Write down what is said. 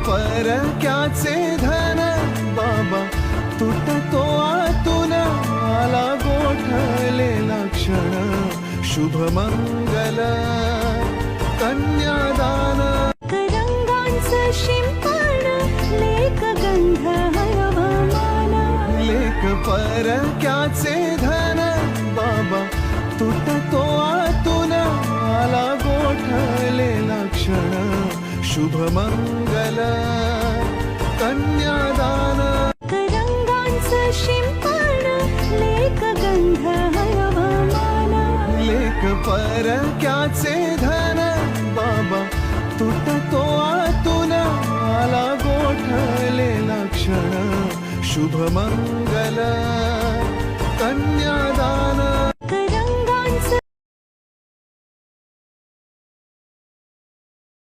परक्याचे धन बाबा तुटतो आतून आला गोठलेला क्षण शुभमंगल कन्यादान रंगांचं शिंपण लेक गंध हवामान लेक परक्याचे धन बाबा तुटतो आतून आला गोठलेला क्षण शुभमंगल कन्यादान रंगांचं शिंपण लेक गंध हवामान लेक परक्याचे धन बाबा तुटतो आतून आला गोठलेला क्षण शुभमंगल कन्यादान